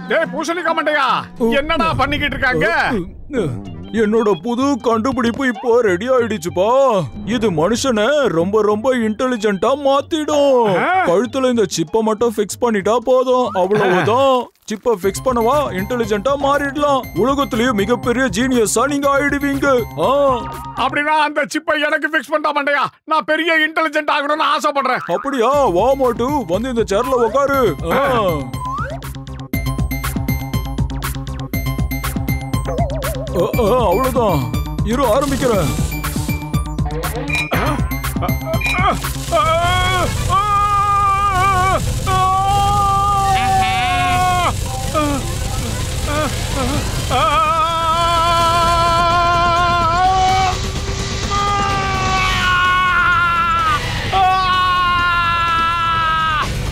டேய் பூசணிக்கா மண்டையா, என்னடா பண்ணிக்கிட்டு இருக்காங்க? என்னோட புது கண்டுபிடிப்பு இப்போ ரெடி ஆயிடுச்சுப்பா. இது மனுஷனை ரொம்ப ரொம்ப இன்டெலிஜென்ட்டா மாத்திடும். கழுத்துல இந்த சிப்பை மட்டும் ஃபிக்ஸ் பண்ணிட்டா போதும், அவ்வளவுதான். சிப்பை ஃபிக்ஸ் பண்ணவா இன்டெலிஜென்ட்டா மாறிடலாம். உலகத்திலேயே மிகப்பெரிய ஜீனியஸா நீங்க ஆயிடுவீங்க. அப்படின்னா அந்த சிப்பை எனக்கு ஃபிக்ஸ் பண்ணா மண்டையா, நான் பெரிய இன்டெலிஜென்ட் ஆகணும்னு ஆசைப்படுறேன். அப்படியா? வா மாட்டு, வந்து இந்த சேர்ல உட்காரு. அவ்வளவுதான், இரு ஆரம்பிக்கிறேன்.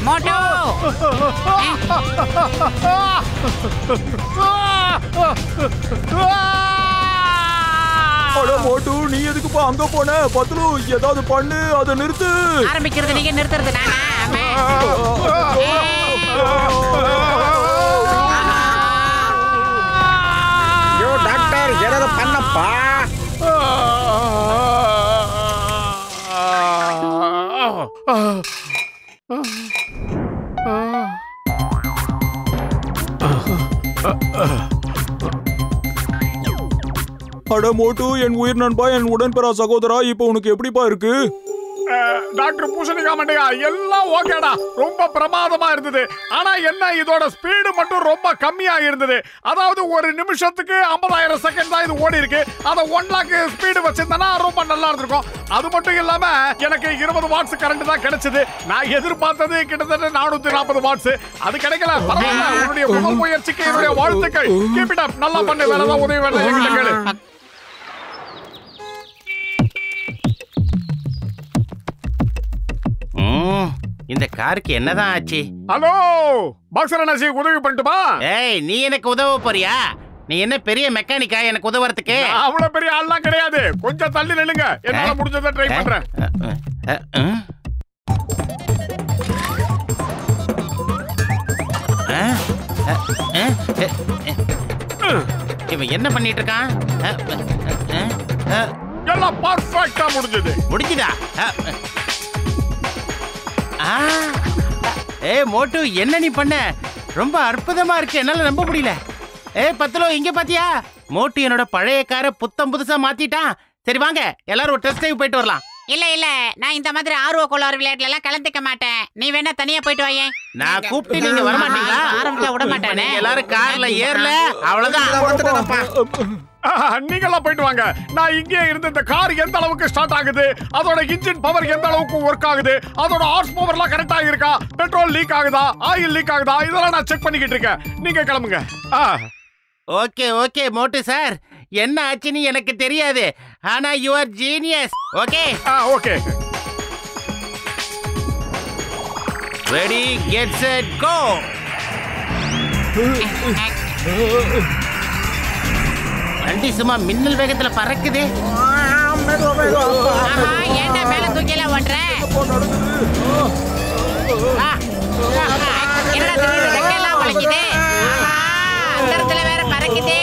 மோட்டோ மோட்டு, நீ எதுக்குப்பா அங்க போன? பத்லு, ஏதாவது பண்ணு, அதை நிறுத்து. ஆரம்பிக்கிறது நீங்க, நிறுத்துறது நானா? டாக்டர், ஏதாவது பண்ணப்பா. அட மோட்டு, என் உயிர் நண்பா, என் உடன்பெறா சகோதரா, இப்போ உனக்கு எப்படிப்பா இருக்கு? டாக்டர் பூசணிக்கா மண்டையா, எல்லாம் ஓகேடா, ரொம்ப பிரமாதமா இருந்தது. ஆனா என்ன, இதோட ஸ்பீடு மட்டும் ரொம்ப கம்மியா இருந்தது. அதாவது ஒரு நிமிஷத்துக்கு 50,000 செகண்ட் தான் இது ஓடி இருக்கு. அதை 1 லாக் ஸ்பீடு வச்சிருந்தா ரொம்ப நல்லா இருந்திருக்கும். அது மட்டும் இல்லாம எனக்கு 20 வாட்ஸ் கரண்ட் தான் கிடைச்சது. நான் எதிர்பார்த்தது கிட்டத்தட்ட 440 வாட்ஸ். அது கிடைக்கல. பரவாயில்ல, உன்னுடைய முதல் முயற்சிக்கு என்னுடைய வாழ்த்துக்கள். கீப் இட் அப், நல்லா பண்ணு. வேற ஏதாவது உதவி வேணும் என்கிட்ட கேளு. இந்த காருக்கு என்னதான் ஆச்சு? ஹலோ பாக்ஸர் அண்ணாச்சி, உதவி பண்ணட்டுமா? ஏய், நீ எனக்கு உதவ போறியா? நீ என்ன பெரிய மெக்கானிக்கா எனக்கு உதவுறதுக்கு? அவ்வளவு பெரிய ஆள்லாம் கிடையாது. கொஞ்சம் தள்ளி நில்லுங்க, என்னால முடிஞ்சதை ட்ரை பண்றேன். இவன் என்ன பண்ணிட்டு இருக்கான்? எல்லாம் பர்ஃபெக்ட்டா முடிஞ்சது. முடிஞ்சுதா? மோட்டு, என்ன நீ பண்ண? ரொம்ப அற்புதமா இருக்கு, என்னால நம்ப முடியல. பத்லோ, இங்க பாத்தியா? மோட்டு என்னோட பழைய காரை புத்தம் புதுசா மாத்திட்டான். சரி வாங்க, எல்லாரும் ஒரு டெஸ்ட் டிரைவ் போயிட்டு வரலாம். இல்ல, நான் இந்த மாதிரி ஆர்வ கோளாறு விளையாட்டுல எல்லாம் கலந்துக்க மாட்டேன். நீ வேணா தனியா போயிட்டு வாயே. நான் கூப்பிட்டு நீங்க வர மாட்டீங்களா? ஆரம்பிச்சா விட மாட்டானே. எல்லாரும் கார்ல ஏறல, அவ்வளவுதான். நீங்கெல்லாம் போயிட்டு வாங்க. நான் இங்கே இருந்து இந்த கார் எந்த அளவுக்கு ஸ்டார்ட் ஆகுது, அதோட இன்ஜின் பவர் எந்த அளவுக்கு ஒர்க் ஆகுது, அதோட ஹார்ஸ் பவர் எல்லாம் கரெக்டா இருக்கா, பெட்ரோல் லீக் ஆகுதா, ஆயில் லீக் ஆகுதா, இதெல்லாம் நான் செக் பண்ணிக்கிட்டு இருக்கேன். நீங்க கிளம்புங்க. ஓகே மோட்டு சார், என்ன ஆச்சுன்னு எனக்கு தெரியாது. ஆனா you are genius. Okay. Ready, get set, go. வண்டி சும்மா மின்னல் வேகத்துல பறக்குது. ஏன்டா மேல தூக்கில ஓட்டுற? என்னடா ரெக்கையெல்லாம் வளைக்குது? அந்தரத்துல வேற பறக்குது.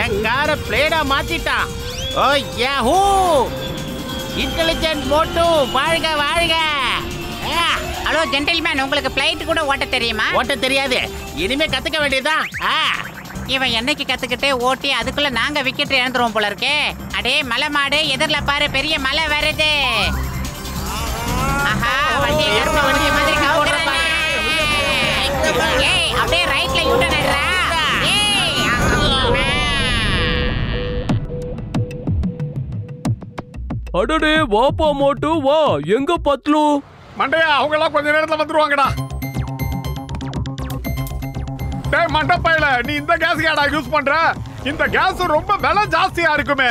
என் காரை பிளேடா மாத்திட்டான். ஓ யாஹூ, இன்டெலிஜென்ட் மோட்டு, வாழ்க வாழ்க. ஹலோ ஜென்டில்மேன், உங்களுக்கு பிளைட் கூட ஓட்ட தெரியுமா? ஓட்ட தெரியாது, இனிமே கத்துக்க வேண்டியதுதான். இவன் என்னைக்கு கத்துக்கிட்டு ஓட்டி அதுக்குள்ள நாங்க விக்கெட் இழந்துருவோம் போல இருக்கே. அடே மலை மாடு, எதிரில பாரு, பெரிய மலை வருது. ஆஹா, வண்டியை கருப்பு வண்டி மாதிரி கவுடுறானே. ஏய், அப்படியே ரைட்ல யூட்டர்ன் எடுறா. அடடே, வாப்பா மோட்டு வா. எங்க பத்லு? மண்டையா, அவங்க எல்லாம் கொஞ்ச நேரத்துல வந்துருவாங்கடா. டேய் மண்டப்பையில, நீ இந்த கேஸ் ஏடா யூஸ் பண்ற? இந்த கேஸ் ரொம்ப விலை ஜாஸ்தியா இருக்குமே.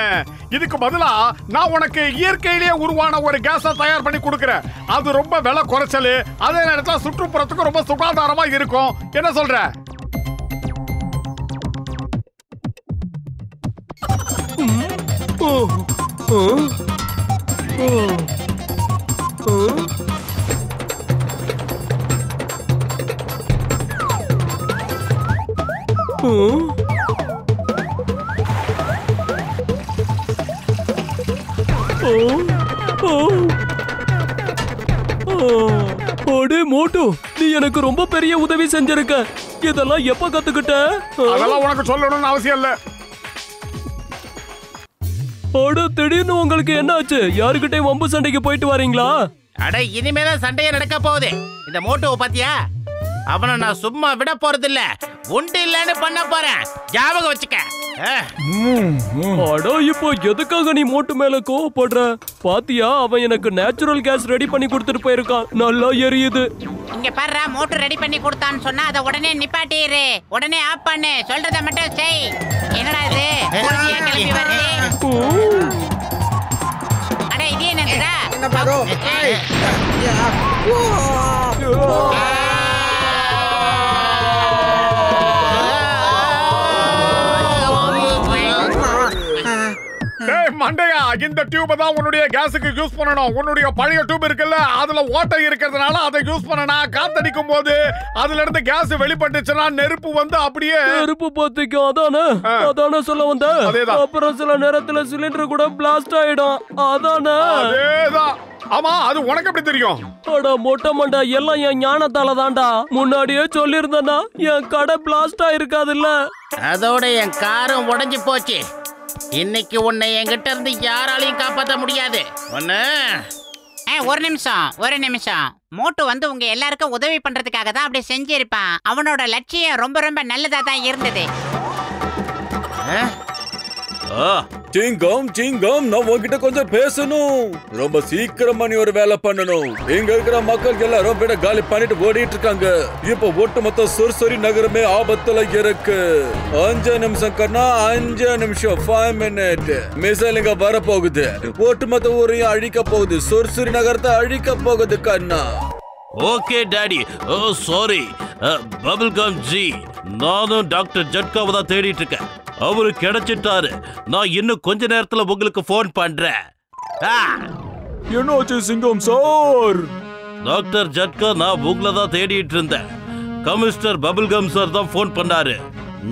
இதுக்கு பதிலா நான் உனக்கு இயற்கையிலேயே உருவான ஒரு கேஸ தயார் பண்ணி கொடுக்கிறேன். அது ரொம்ப விலை குறைச்சல், அதே நேரத்துல சுற்றுப்புறத்துக்கு ரொம்ப சுகாதாரமா இருக்கும். என்ன சொல்ற? அடே மோட்டு, நீ எனக்கு ரொம்ப பெரிய உதவி செஞ்சிருக்க. இதெல்லாம் எப்ப கத்துக்கிட்ட? அதெல்லாம் உனக்கு சொல்லணும்னு அவசியம் இல்ல. அட, திடீர்னு உங்களுக்கு என்ன ஆச்சு? யாருக்கிட்டையும் வம்பு சண்டைக்கு போயிட்டு வரீங்களா? அட, இனிமேதான் சண்டையே நடக்க போகுது. இந்த மோட்டோவை பாத்தியா? அவனை நான் சும்மா விட போறது இல்ல, உண்டு இல்லன்னு பண்ண போறேன். ஞாபகம் வச்சுக்க. அட, இப்போ எதுக்காக நீ மோட்டு மேல கோவப்படுற? பாத்தியா, அவன் எனக்கு நேச்சுரல் கேஸ் ரெடி பண்ணி கொடுத்துட்டு போயிருக்கான். நல்லா எரியுது. இங்க பாரு, மோட்டர் ரெடி பண்ணி கொடுத்தான்னு சொன்னா அதை உடனே நிப்பாட்டிரு. உடனே ஆஃப் பண்ணு. சொல்றத மட்டும் செய். என்னடா இது பூஜையா கிளம்பி வருது? அட, இது என்னதுடா? என்ன பாரு? டேய் மண்டையா, இந்த டியூபை தான் உன்னுடைய கேஸுக்கு யூஸ் பண்ணணும். உன்னுடைய பழைய டியூப் இருக்குல்ல, அதுல ஓட்டை இருக்கிறதுனால அதை யூஸ் பண்ணனா காத்தடிக்கும் போது அதுல இருந்து கேஸ் வெளிப்பட்டுச்சுன்னா நெருப்பு வந்து அப்படியே நெருப்பு பத்திக்கும். அதானே சொல்ல வந்த. அதேதான். அப்புறம் சில நேரத்துல சிலிண்டர் கூட பிளாஸ்ட் ஆயிடும். அதானே? அதேதான். ஆமா, அது உனக்கு எப்படி தெரியும்? அட மொட்டை மண்டை, எல்லாம் என் ஞானத்தால தான்டா. முன்னாடியே சொல்லியிருந்தேன்னா என் கடை பிளாஸ்ட் ஆயிருக்காதுல்ல. அதோட என் காரும் உடைஞ்சு போச்சு. இன்னைக்கு உன்னை என்கிட்ட இருந்து யாராலையும் காப்பாற்ற முடியாது. ஒரு நிமிஷம். மோட்டு வந்து உங்க எல்லாருக்கும் உதவி பண்றதுக்காக தான் அப்படி செஞ்சிருப்பான். அவனோட லட்சியம் ரொம்ப ரொம்ப நல்லதா தான் இருந்தது. சிங்கம், நான் உன்கிட்ட கொஞ்சம் பேசணும். ரொம்ப சீக்கிரமா நீ ஒரு வேலை பண்ணணும். இங்க இருக்கிற மக்கள் எல்லாரும் வீட காலி பண்ணிட்டு ஓடிட்டு இருக்காங்க. இப்ப ஒட்டுமொத்த சுர்சுரி நகரமே ஆபத்துல இருக்கு. 5 நிமிஷம் கண்ணா, 5 நிமிஷம், 5 மினிட். மிசைல் இங்க வர போகுது. ஒட்டுமொத்த ஊரையும் அழிக்க போகுது. சுர்சுரி நகரத்தை அழிக்க போகுது கண்ணா. Okay daddy. Oh sorry bubble gum ji. நானும் டாக்டர் ஜட்காவை தான் தேடிட்டு இருக்கேன். அவரு கிடைச்சிட்டாரு. நான் இன்னும் கொஞ்ச நேரத்துல உங்களுக்கு போன் பண்றேன். என்னாச்சு சிங்கம் சார்? டாக்டர் ஜட்கா, நான் உங்களை தான் தேடிட்டு இருந்தேன். கமிஷனர் பபிள்கம் சார் தான் போன் பண்ணாரு.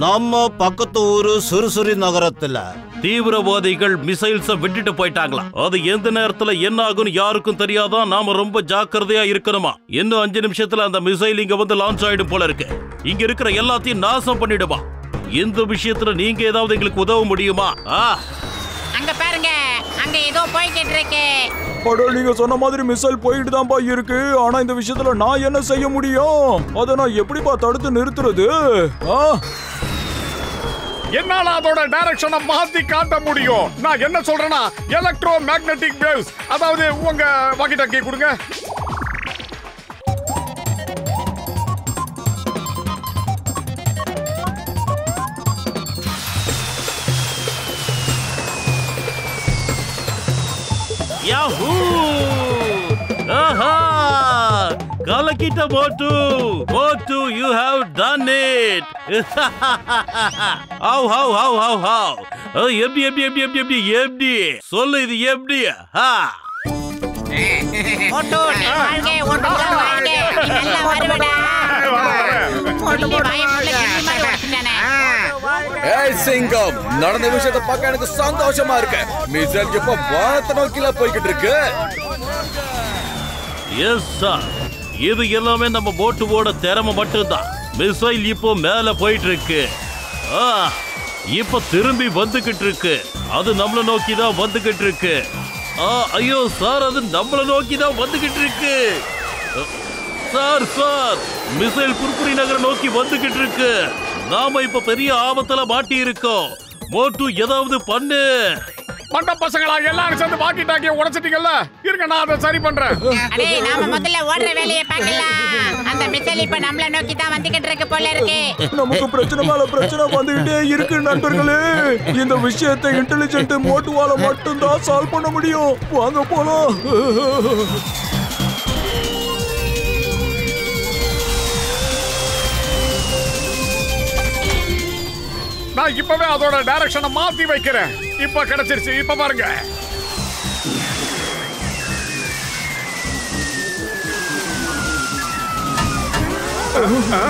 நம்ம பக்கத்து ஊரு சுறுசுரி நகரத்துல தீவிரவாதிகள் மிசைல்ஸ விட்டுட்டு போயிட்டாங்களாம். அது எந்த நேரத்துல என்ன ஆகும் யாருக்கும் தெரியாதான். நாம ரொம்ப ஜாக்கிரதையா இருக்கணுமா. இன்னும் 5 நிமிஷத்துல அந்த மிசைல் இங்க வந்து லான்ச் ஆயிடும் போல இருக்கு. இங்க இருக்கிற எல்லாத்தையும் நாசம் பண்ணிடுமா. இந்த விஷயத்துல நீங்க ஏதாவது எங்களுக்கு உதவ முடியுமா? அங்க பாருங்க, அங்க ஏதோ போய்கிட்டு இருக்கு. அட, நீங்க சொன்ன மாதிரி மிசைல் போயிட்டு தான்ப்பா இருக்கு. ஆனா இந்த விஷயத்துல நான் என்ன செய்ய முடியும்? அதை நான் எப்படிப்பா தடுத்து நிறுத்துறது? என்னால அதோட டைரக்ஷனை மாத்தி காட்ட முடியும். நான் என்ன சொல்றேன்னா, எலக்ட்ரோ மேக்னெட்டிக் வேவ்ஸ். அதாவது உங்க வாக்கி டாக்கி கொடுங்க. யாஹூ! ஆஹா! கலக்கிட்ட Motu. Motu, you have done it. How. எப்படி சொல்லு, இது எப்படி? மோட்டு, நீ வாழ்க, ஒன்றுதான் வாழ்க. நீ நல்லா வருவடா. சிங்கம், நடந்த விஷயத்தை பார்க்க எனக்கு சந்தோஷமா இருக்கு. மிசைல் இப்ப வானத்தை நோக்கில போய்கிட்டு இருக்கு. எஸ் சார், இது எல்லாமே நம்ம மோட்டுவோட திறமை மட்டும்தான். மிசைல் இப்போ மேல போயிட்டு இருக்கு. இப்ப திரும்பி வந்துகிட்டு இருக்கு. அது நம்மள நோக்கி தான் வந்துகிட்டு இருக்கு. ஐயோ சார், அது நம்மள நோக்கி தான் வந்துகிட்டு இருக்கு. சார், மிசைல் குர்குரி நகர் நோக்கி வந்துகிட்டு இருக்கு. நாம இப்ப பெரிய ஆபத்துல மாட்டி இருக்கோம். மோட்டு, ஏதாவது பண்ணு. மண்ட பசங்களா, எல்லாரும் சேர்ந்து வாக்கி டாக்கிய உடைச்சிட்டீங்கல்ல. இருங்க, நான் அதை சரி பண்றேன். அடே, நாம முதல்ல ஓடுற வேலையை பார்க்கலாம். அந்த மிசைல் இப்ப நம்மள நோக்கி தான் வந்துகிட்டு இருக்கு போல இருக்கு. நமக்கு பிரச்சனை மேல பிரச்சனை வந்துகிட்டே இருக்கு நண்பர்களே. இந்த விஷயத்தை இன்டெலிஜென்ட் மோட்டுவால மட்டும் தான் சால்வ் பண்ண முடியும். வாங்க போலாம். நான் இப்பவே அதோட டைரக்ஷனை மாத்தி வைக்கிறேன். இப்ப கிடைச்சிருச்சு. இப்ப பாருங்க.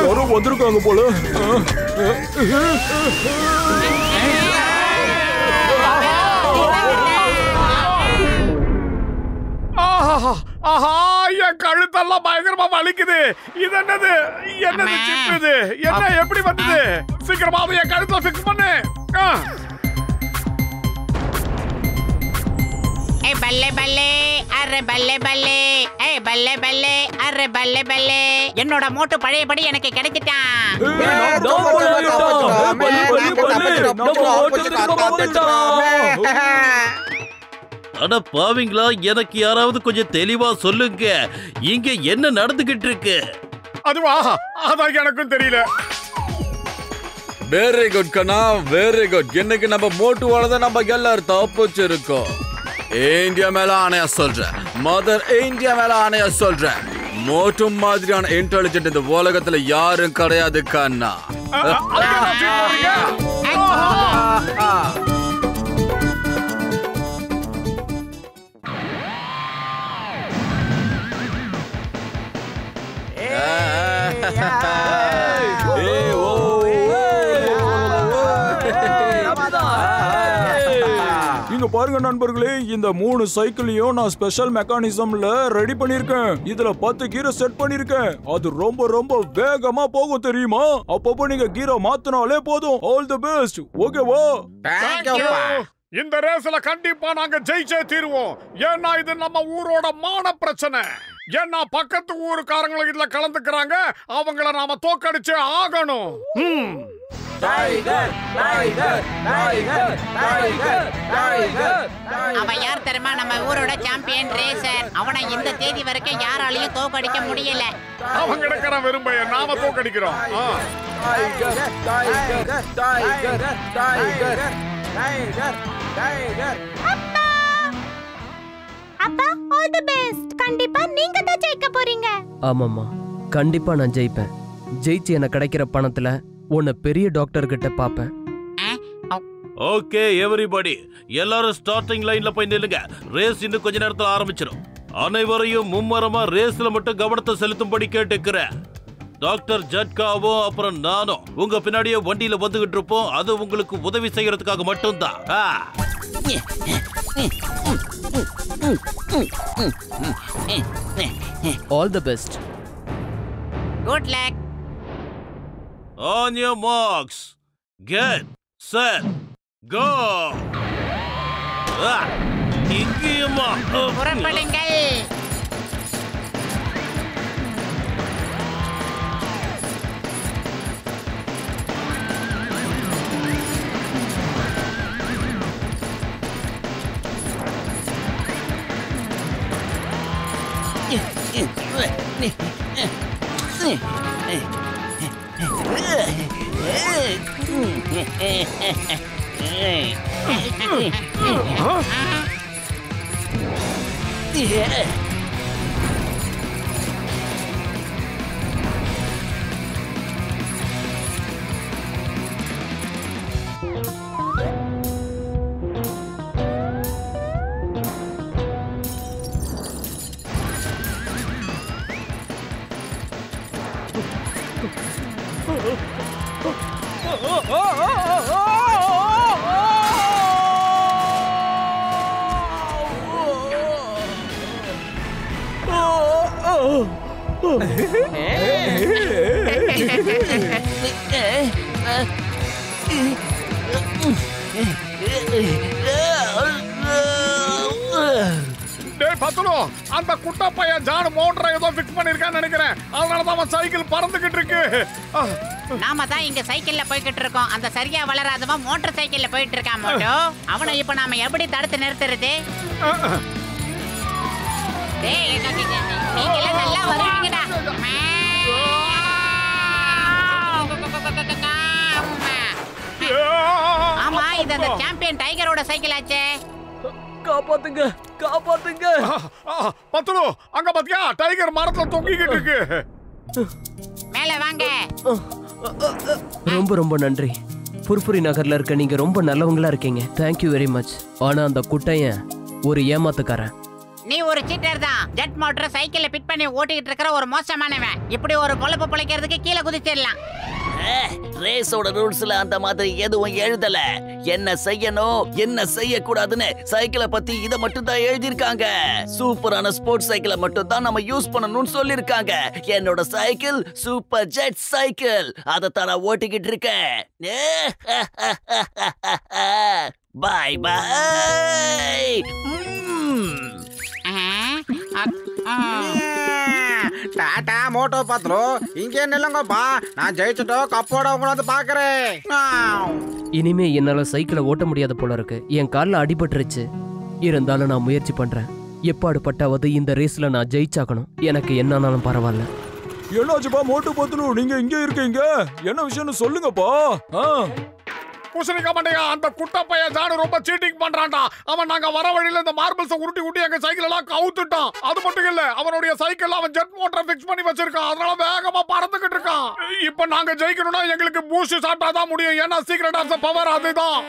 யாரும் வந்திருக்காங்க போல. ஆஹா, என் கழுத்தெல்லாம் பயங்கரமா வலிக்குது. இது என்னது சிப் இது? என்ன எப்படி வந்தது? சீக்கிரமாவே என் கழுத்தை ஃபிக்ஸ் பண்ணு. பல்லே பல்லே அரே பல்லே பல்லே பல்லே பல்லே அரே பல்லே பல்லே. என்னோட மோட்டு பழையபடி எனக்கு கிடைச்சிட்டான். அட பாவிங்களா, எனக்கு யாராவது கொஞ்சம் தெளிவா சொல்லுங்க, இங்க என்ன நடந்துகிட்டு இருக்கு? அதுவா, அதான் எனக்கும் தெரியல. வெரி குட் கண்ணா, வெரி குட். இன்னைக்கு நம்ம மோட்டுவால தான் நம்ம எல்லாரும் தப்பிச்சிருக்கோம். இந்தியா மேல ஆணையா சொல்றேன், மதர் இந்தியா மேல ஆணையா சொல்றேன், மோட்டு மாதிரியான இன்டெலிஜென்ட் இந்த உலகத்துல யாரும் கிடையாது கண்ணா. இங்க பாருங்க நண்பர்களே, இந்த 3 சைக்கிளையும் நான் ஸ்பெஷல் மெக்கானிசம்ல ரெடி பண்ணிருக்கேன். இதுல 10 கீரை செட் பண்ணிருக்கேன். அது ரொம்ப ரொம்ப வேகமா போகும் தெரியுமா? அப்பப்போ நீங்க கீரை மாத்தினாலே போதும். All the best. ஓகேவா? இந்த ரேஸ்ல கண்டிப்பா நாங்க ஜெயிச்சே தீருவோம். ஏன்னா இது நம்ம ஊரோட மான பிரச்சனை. ஏன்னா பக்கத்து ஊருக்காரங்களும் இதுல கலந்துக்கிறாங்க. அவங்கள நாம தோக்கடிச்சே ஆகணும். அவன் யார் தெரியுமா? நம்ம ஊரோட சாம்பியன் ரேசர். அவனை இந்த தேதி வரைக்கும் யாராலையும் தோக்கடிக்க முடியல. அவங்க கிடக்கிற வெறும்பைய நாம தோக்கடிக்கிறோம். அப்பா, ஆல் தி பெஸ்ட். கண்டிப்பா நீங்க தான் ஜெயிக்க போறீங்க. ஆமாம்மா, கண்டிப்பா நான் ஜெயிப்பேன். ஜெயிச்சு எனக்கு கிடைக்கிற பணத்துல உன்னை பெரிய டாக்டர் கிட்ட பாப்பேன். ஓகே எவரிபடி, எல்லாரும் ஸ்டார்டிங் லைன்ல போய் நில்லுங்க. ரேஸ் இன்னும் கொஞ்ச நேரத்துல ஆரம்பிச்சிடும். அனைவரையும் மும்மரமா ரேஸ்ல மட்டும் கவனத்தை செலுத்தும்படி கேட்டுக்கிறேன். டாக்டர் ஜட்காவும் அப்புறம் நானும் உங்க பின்னாடியே வண்டியில வந்துகிட்டு இருப்போம். அது உங்களுக்கு உதவி செய்யறதுக்காக மட்டும்தான். All the best. Good luck. On your marks, get set, go. இங்கேயுமா புறப்படுங்கள். அந்த குட்ட பையன் ஜான் மோட்டரை ஏதோ ஃபிக்ஸ் பண்ணிருக்கான்னு நினைக்கிறேன். அதனாலதான் அவன் சைக்கிள் பறந்துகிட்டு இருக்கு. நாம தான் இங்க சைக்கிள்ல போய்கிட்டு இருக்கோம். அந்த சரியா வளராதவன் மோட்டார் சைக்கிள்ல போயிட்டு இருக்கான் மோட்டோ. அவனை இப்ப நாம எப்படி தடுத்து நிறுத்துறது? நீங்க எல்லாம் நல்லா வருவீங்கடா. ஆமா, இது அந்த சாம்பியன் டைகரோட சைக்கிள் ஆச்சே. காப்பாத்துங்க, காப்பாத்துங்க. பத்துலு, அங்க பாத்தியா டைகர் மரத்துல தொங்கிக்கிட்டு இருக்கு. மேல வாங்க. ரொம்ப ரொம்ப நன்றி. புர்புரி நகர்ல இருக்க நீங்க ரொம்ப நல்லவங்களா இருக்கீங்க. Thank you very much. ஆனா அந்த குட்டையன் ஒரு ஏமாத்துக்காரன். நீ ஒரு சீட்டர் தான். ஜெட் மோட்டர் சைக்கிள்ல ஃபிட் பண்ணி ஓட்டிட்டு இருக்கிற ஒரு மோசமானவன். இப்படி ஒரு பொழப்பு பொழைக்கிறதுக்கு கீழே குதிச்சிடலாம். ரேஸோட ரூல்ஸ்ல அந்த மாதிரி எதுவும் எழுதல. என்ன செய்யணும் என்ன செய்யக்கூடாதுன்னு சைக்கிளை பத்தி இத மட்டும் தான் எழுதிருக்காங்க. சூப்பரான ஸ்போர்ட்ஸ் சைக்கிளை மட்டும் தான் நம்ம யூஸ் பண்ணணும்னு சொல்லிருக்காங்க. என்னோட சைக்கிள் சூப்பர் ஜெட் சைக்கிள். அதை தான் நான் ஓட்டிக்கிட்டு இருக்கேன். பாய் பாய். டாடா மோட்டோ பத்லு, இங்கே நில்லுங்கப்பா. நான் ஜெயிச்சுட்டோ கப்போட உங்களை வந்து பாக்குறேன். இனிமே என்னால சைக்கிளை ஓட்ட முடியாத போல இருக்கு. என் கால்ல அடிபட்டுருச்சு. இருந்தாலும் நான் முயற்சி பண்றேன். எப்பாடு பட்டாவது இந்த ரேஸ்ல நான் ஜெயிச்சாக்கணும். எனக்கு என்னன்னாலும் பரவாயில்ல. என்னாச்சுப்பா மோட்டு பத்துலு, நீங்க இங்க இருக்கீங்க? என்ன விஷயம்னு சொல்லுங்கப்பா. பூசணிக்கா மண்டையா, அந்த குட்ட பையன் ஜானு ரொம்ப சீட்டிங் பண்றான்டா. அவன் நாங்க வர வழியில இந்த மார்பிள்ஸ் உருட்டி எங்க சைக்கிள் எல்லாம் கவுத்துட்டான். அது மட்டும் இல்ல, அவனுடைய சைக்கிள் அவன் ஜெட் மோட்டர் ஃபிக்ஸ் பண்ணி வச்சிருக்கான். அதனால வேகமா பறந்துகிட்டு இருக்கான். இப்ப நாங்க ஜெயிக்கணும்னா எங்களுக்கு பூஸ்ட் சாப்பிட்டாதான் முடியும். ஏன்னா சீக்ரெட் ஆஃப் தி பவர் அதுதான்.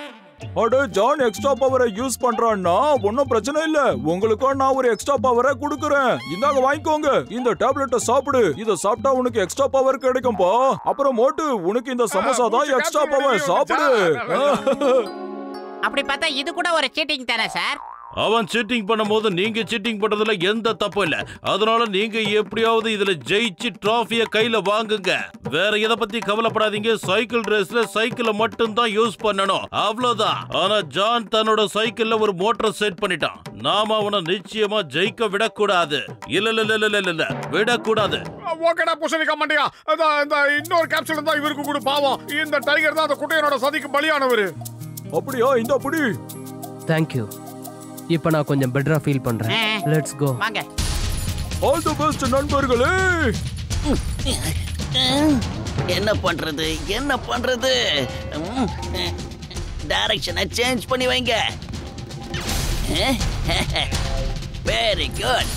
அட ஜான் எக்ஸ்ட்ரா பவரை யூஸ் பண்றான்னா ஒன்னும் பிரச்சனை இல்ல. உங்களுக்கும் நான் ஒரு எக்ஸ்ட்ரா பவரை கொடுக்கறேன். இந்தாங்க வாங்கிக்கோங்க. இந்த டேப்லெட்டை சாப்பிடு. இத சாப்பிட்டா உனக்கு எக்ஸ்ட்ரா பவர் கிடைக்கும்பா. அப்புறம் மோட்டு, உனக்கு இந்த சமோசா தான் எக்ஸ்ட்ரா பவர். சாப்பிடு. அப்படி பார்த்தா இது கூட ஒரு சீட்டிங் தானே சார்? அவன் சீட்டிங் பண்ணும்போது நீங்க சீட்டிங் பண்றதுல எந்த தப்பும் இல்ல. அதனால நீங்க எப்படியாவது இதுல ஜெயிச்சு டிராஃபிய கையில வாங்குங்க. வேற எதை பத்தி கவலைப்படாதீங்க. சைக்கிள் ரேஸ்ல சைக்கிளை மட்டும் தான் யூஸ் பண்ணணும், அவ்வளவுதான். ஆனா ஜான் தன்னோட சைக்கிள்ல ஒரு மோட்டர் செட் பண்ணிட்டான். நாம அவனை நிச்சயமா ஜெயிக்க விடக்கூடாது. இல்ல விடக்கூடாது. ஓகேடா பூசணிக்கா மண்டையா, இந்த இன்னொரு கேப்சூல் தான் இவருக்கு கூட பாவம். இந்த டைகர் தான் அந்த குட்டையனோட சதிக்கு பலியானவர். அப்படியா? இந்த அப்படி. தேங்க்யூ. இப்ப நான் கொஞ்சம் பெட்டரா ஃபீல் பண்றேன். Let's go. வாங்க. ஆல் தி பெஸ்ட் நண்பர்களே. என்ன பண்றது? டைரக்ஷனை சேஞ்ச் பண்ணி வைங்க. Very good.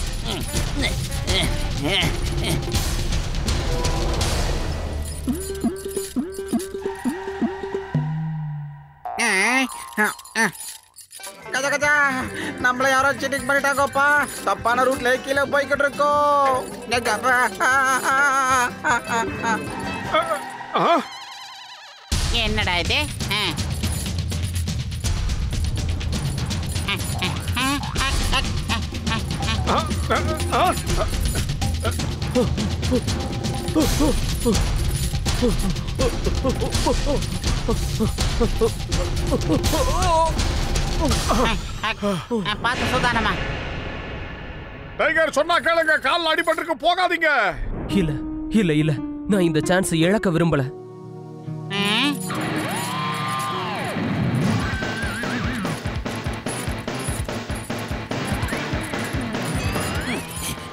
கஜா கஜா, நம்மள யாரோ சீட்டிங் பண்ணிட்டாங்கப்பா. தப்பான ரூட்ல கீழே போய்கிட்டு இருக்கோம். என்னடா இது? பார்த்து சுதானமா. டைகர் சொன்னா கேளுங்க, கால்ல அடிபட்டிருக்கு, போகாதீங்க. இல்ல நான் இந்த சான்ஸ் இழக்க விரும்பல.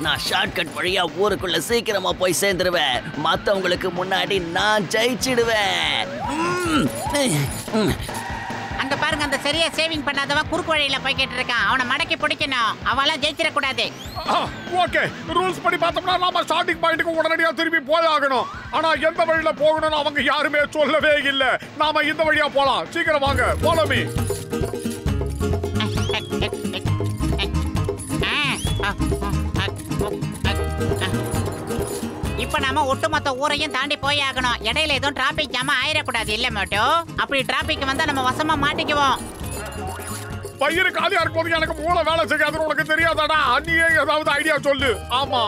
நான் ஷார்ட்கட் வழியா ஊருக்குள்ள சீக்கிரமா போய் சேர்ந்துருவேன். மத்தவங்களுக்கு முன்னாடி நான் ஜெயிச்சிடுவேன். அங்க பாருங்க, அந்த சரியா சேவிங் பண்ணாதவன் குறுக்கு வழியில போய்கிட்டு இருக்கான். அவனை மடக்கி பிடிக்கணும். அவெல்லாம் ஜெயிச்சிட கூடாது. ஓகே, ரூல்ஸ் படி பார்த்தோம்னா நாம ஸ்டார்டிங் பாயிண்ட்க்கு உடனடியா திரும்பி போய் ஆகணும். ஆனா எந்த வழியில போகணும்னு அவங்க யாருமே சொல்லவே இல்ல. நாம இந்த வழியா போலாம். சீக்கிரம் வாங்க, follow me. இப்ப நாம ஒட்டுமொத்த ஊரையும் தாண்டி போய் ஆகணும். இடையில எதுவும் டிராபிக் ஜாம் ஆயிடக்கூடாது. இல்ல மட்டும் அப்படி டிராபிக் வந்தா நம்ம வசமா மாட்டிக்குவோம். பயிர் காலியா இருக்கும்போது எனக்கு மூளை வேலை செய்யாதுன்னு உனக்கு தெரியாதாடா? அன்னியே ஏதாவது ஐடியா சொல்லு. ஆமா,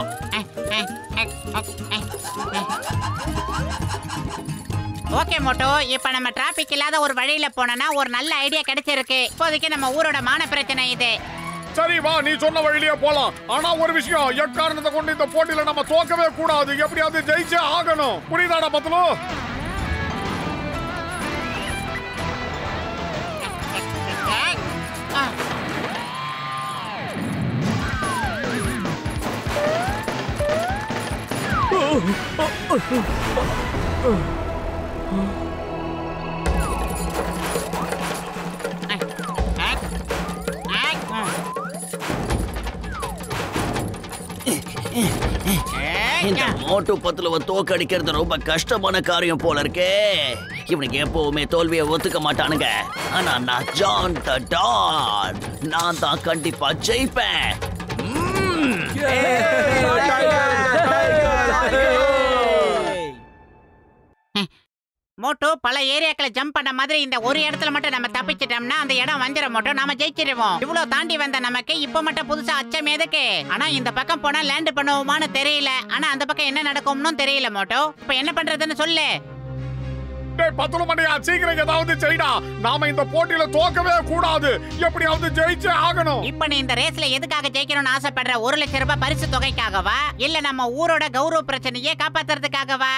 ஓகே மோட்டோ. இப்ப நம்ம டிராபிக் இல்லாத ஒரு வழியில போனோம்னா ஒரு நல்ல ஐடியா கிடைச்சிருக்கு. இப்போதைக்கு நம்ம ஊரோட மான பிரச்சனை இது. சரி வா, நீ சொன்ன வழியிலேயே போலாம். ஆனா ஒரு விஷயம், எக்காரணத்தை கொண்டு இந்த போட்டியில நம்ம தோக்கவே கூடாது. எப்படியாவது ஜெயிச்சே ஆகணும். புரியுதாடா பத்லு? இந்த மோட்டு பத்துலவ தோக்கடிக்கிறது ரொம்ப கஷ்டமான காரியம் போல இருக்கே. இவனுக்கு எப்பவுமே தோல்வியை ஒத்துக்க மாட்டானுங்க. ஆனா நான் ஜான் த டான். நான் தான் கண்டிப்பா ஜெயிப்பேன். மோட்டோ பல ஏரியாக்களை ஜம்ப் பண்ண மாதிரி இந்த ஒரு இடத்துல மட்டும் நம்ம தப்பிச்சிட்டோம்னா அந்த இடம் வந்துட மோட்டோ நாம ஜெயிச்சிருவோம். இவ்வளவு தாண்டி வந்த நமக்கு இப்ப மட்டும் புதுசா அச்சம் எதுக்கு? ஆனா இந்த பக்கம் போனா லேண்ட் பண்ணுவோமான்னு தெரியல. ஆனா அந்த பக்கம் என்ன நடக்கும்னு தெரியல மோட்டோ. இப்ப என்ன பண்றதுன்னு சொல்லு. பத்துல மணியா சீக்கிரம் ஏதாவது செய்டா. நாம இந்த போட்டியில தோக்கவே கூடாது. எப்படியாவது ஜெயிச்சே ஆகணும். இப்ப நீ இந்த ரேஸ்ல எதுக்காக ஜெயிக்கணும்னு ஆசைப்படுற? 1 லட்சம் ரூபாய் பரிசு தொகைக்காகவா இல்ல நம்ம ஊரோட கௌரவ பிரச்சனையே காப்பாத்துறதுக்காகவா?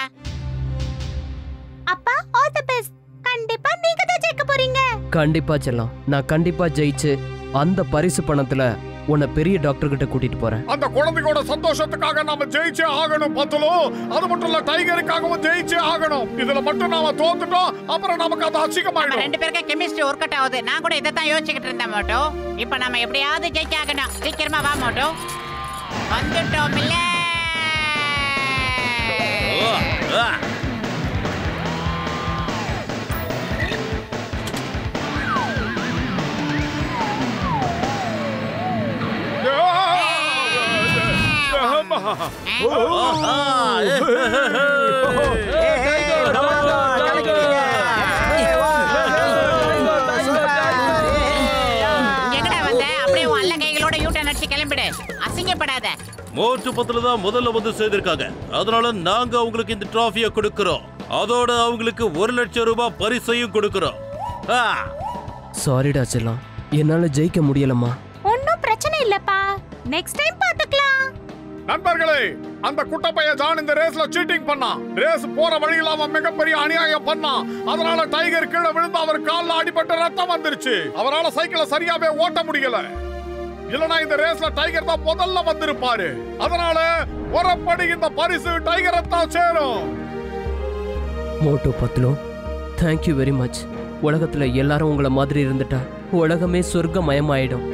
அப்பா ஆல் தி பெஸ்ட். கண்டிப்பா நீங்க தான் ஜெயிக்க போறீங்க. கண்டிப்பா செல்லம், நான் கண்டிப்பா ஜெயிச்சு அந்த பரிசு பணத்துல உன்னை பெரிய டாக்டர் கிட்ட கூட்டிட்டு போறேன். அந்த குழந்தையோட சந்தோஷத்துக்காக நாம ஜெயிச்சே ஆகணும் பத்துலோ. அது மட்டும் இல்ல டைகருக்காகவும் ஜெயிச்சே ஆகணும். இதுல மட்டும் நாம தோத்துட்டோம் அப்புறம் நமக்கு அது அசிங்கமாயிடும். ரெண்டு பேருக்கு கெமிஸ்ட்ரி ஒர்க் அவுட் ஆகுது. நான் கூட இதை தான் யோசிச்சுக்கிட்டு இருந்தேன் மோட்டோ. இப்ப நம்ம எப்படியாவது ஜெயிச்சாகணும். சீக்கிரமா வா மோட்டோ. வந்துட்டோம் இல்ல. அசிங்கப்படாத. மோட்டு பத்துல தான் முதல்ல வந்து சேர்ந்திருக்காங்க. அதனால நாங்க அவங்களுக்கு இந்த டிராஃபியை கொடுக்கிறோம். அதோட அவங்களுக்கு 1 லட்சம் ரூபாய் பரிசையும் கொடுக்கிறோம். சாரிடா செல்லம், என்னால ஜெயிக்க முடியலம்மா. ஒன்னும் பிரச்சனை இல்லப்பா, நெக்ஸ்ட் டைம் பாத்துக்கலாம். நண்பர்களே, அந்த குட்டப்பைய ஜான் இந்த ரேஸ்ல சீட்டிங் பண்ணான். ரேஸ் போற வழியில அவன் மிகப்பெரிய அநியாயம் பண்ணான். அதனால டைகர் கீழே விழுந்து அவர் கால்ல அடிபட்டு ரத்தம் வந்துருச்சு. அவரால் சைக்கிளை சரியாவே ஓட்ட முடியல. இல்லனா இந்த ரேஸ்ல டைகர் தான் முதல்ல வந்திருப்பாரு. அதனால ஒருபடி இந்த பரிசு டைகரை தான் சேரும். Motu Patlu, thank you very much. உலகத்துல எல்லாரும் உங்களை மாதிரி இருந்துட்டா உலகமே சொர்க்கமயமாயிடும்.